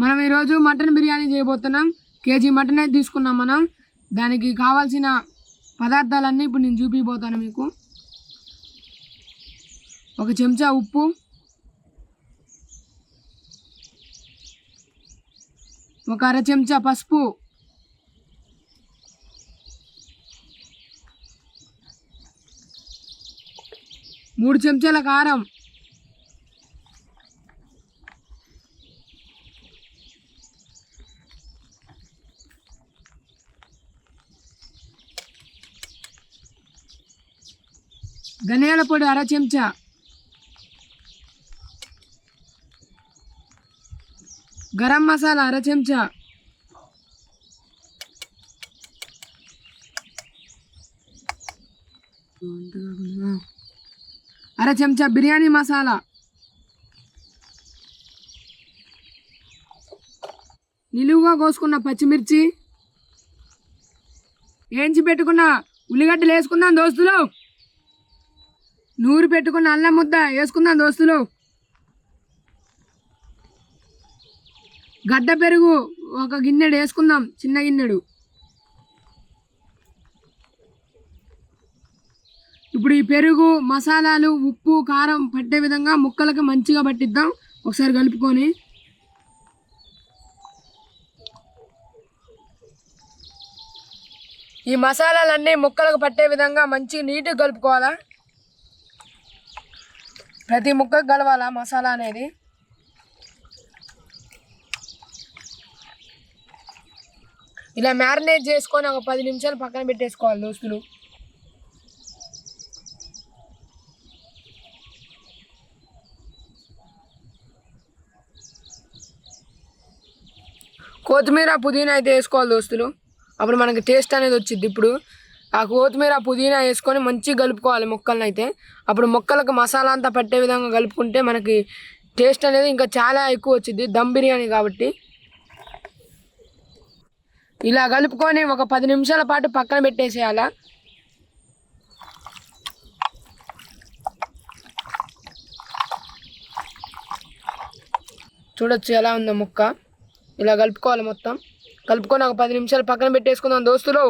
మనం ఈరోజు మటన్ బిర్యానీ చేయబోతున్నాం. కేజీ మటన్ అయితే తీసుకున్నాం మనం. దానికి కావాల్సిన పదార్థాలన్నీ ఇప్పుడు నేను చూపిపోతాను మీకు. ఒక చెంచా ఉప్పు, ఒక అర చెంచా పసుపు, మూడు చెంచాల కారం, ధనియాల పొడి అర చెంచా, గరం మసాలా అర చెంచా, అర చెంచా బిర్యానీ మసాలా, నిలువుగా కోసుకున్న పచ్చిమిర్చి, వేయించి పెట్టుకున్న ఉల్లిగడ్డలు వేసుకుందాం దోస్తులు. నూరు పెట్టుకున్న అల్లం ముద్ద వేసుకుందాం దోస్తులు. గడ్డ పెరుగు ఒక గిన్నెడు వేసుకుందాం, చిన్న గిన్నెడు. ఇప్పుడు ఈ పెరుగు, మసాలాలు, ఉప్పు, కారం పట్టే విధంగా ముక్కలకి మంచిగా పట్టిద్దాం. ఒకసారి కలుపుకొని ఈ మసాలాలన్నీ ముక్కలకు పట్టే విధంగా మంచిగా నీట్గా కలుపుకోవాలా. ప్రతి ముక్కకు కలవాలా మసాలా అనేది. ఇలా మ్యారినేట్ చేసుకొని ఒక 10 నిమిషాలు పక్కన పెట్టేసుకోవాలి దోస్తులు. కొత్తిమీర, పుదీనా అయితే వేసుకోవాలి దోస్తులు. అప్పుడు మనకి టేస్ట్ అనేది వచ్చింది. ఇప్పుడు ఆ కొత్తిమీర, పుదీనా వేసుకొని మంచిగా కలుపుకోవాలి ముక్కలను అయితే. అప్పుడు ముక్కలకు మసాలా అంతా పట్టే విధంగా కలుపుకుంటే మనకి టేస్ట్ అనేది ఇంకా చాలా ఎక్కువ వచ్చింది, దమ్ బిర్యానీ కాబట్టి. ఇలా కలుపుకొని ఒక 10 నిమిషాల పాటు పక్కన పెట్టేసేయాల. చూడొచ్చు ఎలా ఉందో ముక్క. ఇలా కలుపుకోవాలి మొత్తం. కలుపుకొని ఒక 10 నిమిషాలు పక్కన పెట్టేసుకుందాం దోస్తులు.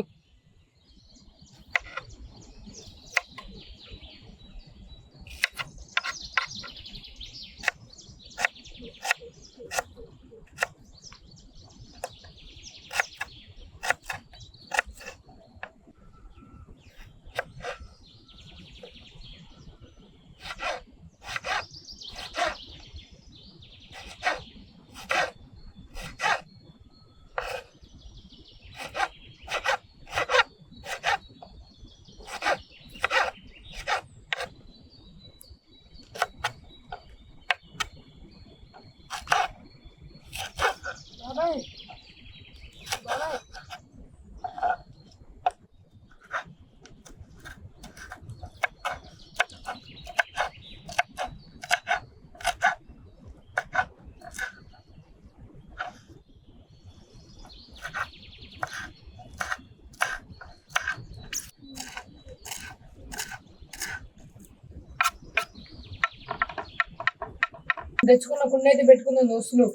తెచ్చుకున్న కుండ అయితే పెట్టుకుందాం దోస్తులు.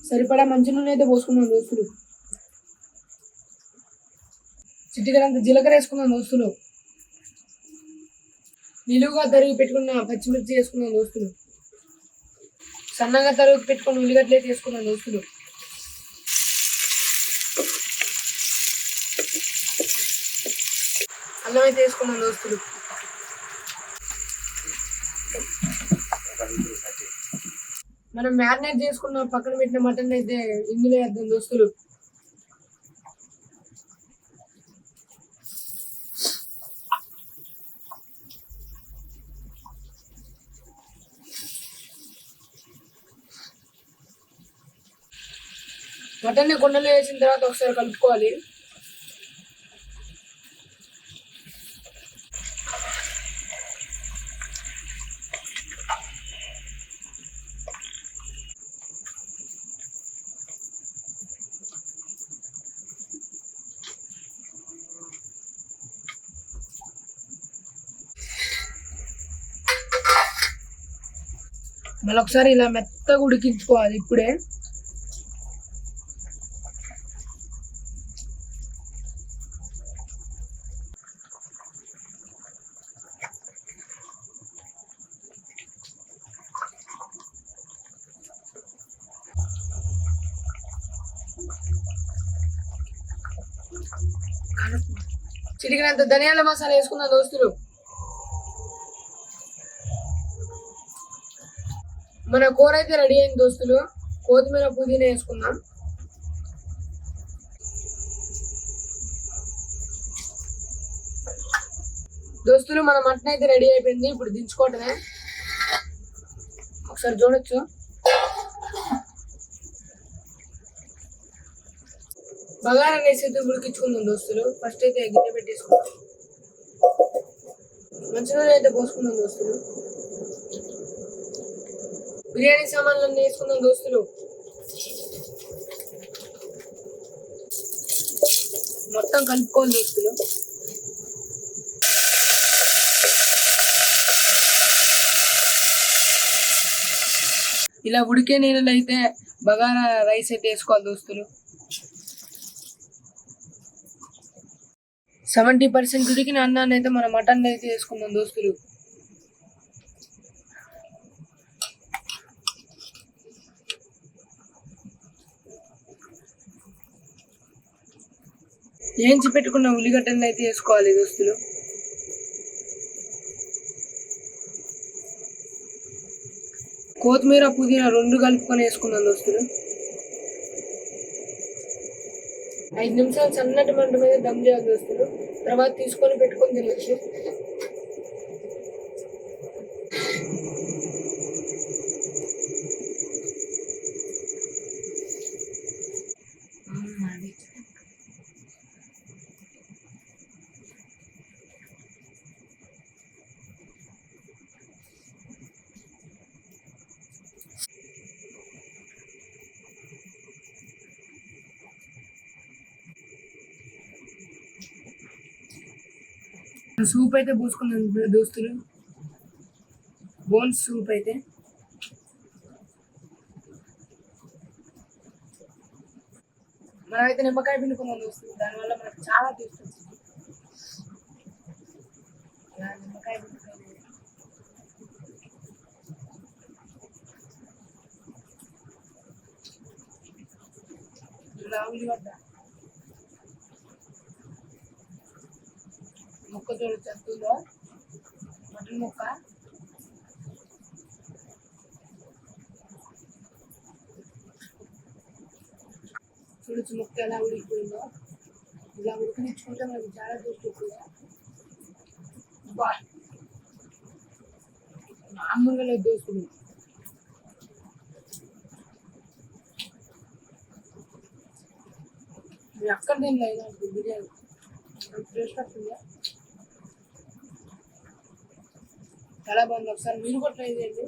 సరిపడా మంచి నూనె అయితే పోసుకుందాం దోస్తులు. చిటికడంత జీలకర్ర వేసుకుందాం దోస్తులు. నిలువుగా తరిగి పెట్టుకున్న పచ్చిమిర్చి వేసుకుందాం దోస్తులు. సన్నగా తరిగి పెట్టుకున్న ఉల్లిగడ్డలు అయితే వేసుకుందాం దోస్తులు. అల్లం అయితే వేసుకుందాం దోస్తులు. మనం మ్యారినేట్ చేసుకున్న పక్కన పెట్టిన మటన్ అయితే ఇందులో వేద్దాం దోస్తులు. మటన్ని కుండలో వేసిన తర్వాత ఒకసారి కలుపుకోవాలి. మళ్ళీ ఒకసారి ఇలా మెత్తగా ఉడికించుకోవాలి ఇప్పుడే. చిటికినంత ధనియాల మసాలా వేసుకున్న దోస్తులు. మన కూర అయితే రెడీ అయింది దోస్తులు. కొత్తిమీర పుదీనా వేసుకుందాం. దోస్తులు మన మటన్ అయితే రెడీ అయిపోయింది. ఇప్పుడు దించుకోవటమే. ఒకసారి చూడొచ్చు. బగారా రైస్ అయితే ఉడికించుకుందాం దోస్తులు. ఫస్ట్ అయితే గిన్నె పెట్టేసుకుందాం. మంచినూనె అయితే పోసుకుందాం దోస్తులు. బిర్యానీ సామాన్లన్నీ వేసుకుందాం దోస్తులు. మొత్తం కలుపుకోవాలి దోస్తులు. ఇలా ఉడికే నీళ్ళలో అయితే బగారా రైస్ అయితే వేసుకోవాలి దోస్తులు. 70% ఉడికిన అన్నాన్ని అయితే మన మటన్ అయితే వేసుకుందాం దోస్తులు. ఏంచి పెట్టుకున్న ఉల్లిగడ్డలను అయితే వేసుకోవాలి దోస్తులు. కొత్తిమీర పుదీనా 2 కలుపుకొని వేసుకుందాం దోస్తులు. 5 నిమిషాలు సన్నటి మంట మీద దమ్ చేయాలి దోస్తులు. తర్వాత తీసుకొని పెట్టుకొని తినచ్చు. సూప్ అయితే పోసుకున్నాం దోస్తులు. బోన్స్ సూప్ అయితే మనమైతే నిమ్మకాయ పిండుకున్నాం దోస్తులు. దానివల్ల మనకు చాలా టేస్ట్ వచ్చింది. నిమ్మకాయ పిండుకోవాలి. ఇలా ఉల్లిగడ్డ ముక్క చూడొచ్చు అందులో. మటన్ ముక్క చూడొచ్చు. ముక్క ఎలా ఉడికిపోయిందో. ఇలా ఉడికించుకుంటే మనకి చాలా టేస్ట్ వస్తుంది. మామూలుగా లేదు దోస్తులు. ఎక్కడ తినలే ఇలాంటి బిర్యానీ. టేస్ట్ వస్తుందా? చాలా బాగుంది. ఒకసారి మీరు కూడా ట్రై చేయండి.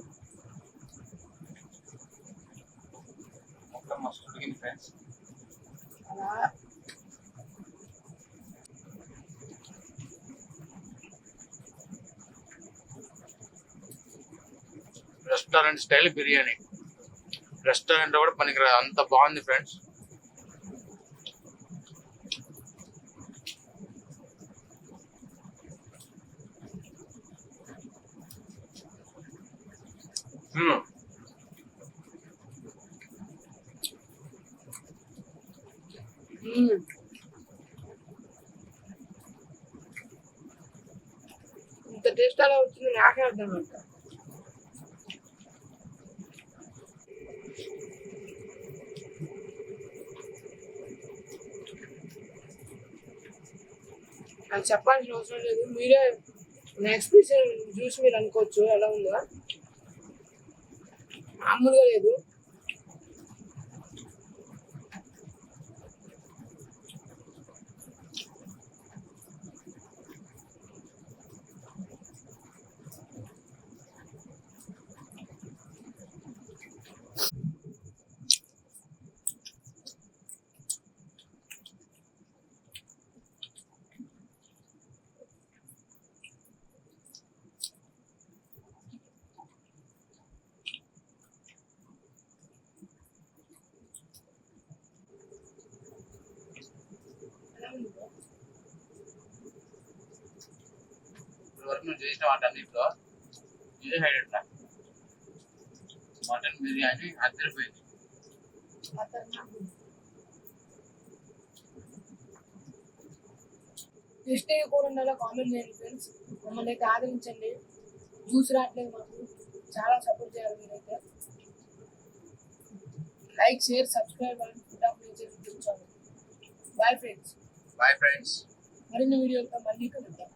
అలా రెస్టారెంట్ స్టైల్ బిర్యానీ. రెస్టారెంట్ కూడా పనికిరాదు, అంత బాగుంది ఫ్రెండ్స్. ఇంత టేస్ట్ అలా వచ్చింది నాకే అర్థం అంట. అది చెప్పాల్సిన అవసరం లేదు. మీరే నా ఎక్స్ప్రెషన్ చూసి మీరు అనుకోవచ్చు ఎలా ఉందో. మామూలుగా లేదు. వరకు నువ్వు చేసిన వాటన్నిటిలో ఇది హైలైట్ రా. మటన్ బిర్యానీ అదిరిపోయింది. టేస్ట్ కూడా కామెంట్ చేయండి ఫ్రెండ్స్. మమ్మల్ని అయితే ఆదరించండి. జ్యూస్ రావట్లేదు మాకు, చాలా సపోర్ట్ చేయాలి మీరైతే. Like, share, subscribe and food of nature YouTube channel. Bye friends. Bye friends. మరిన్ని వీడియోలతో మళ్ళీ కలుద్దాం.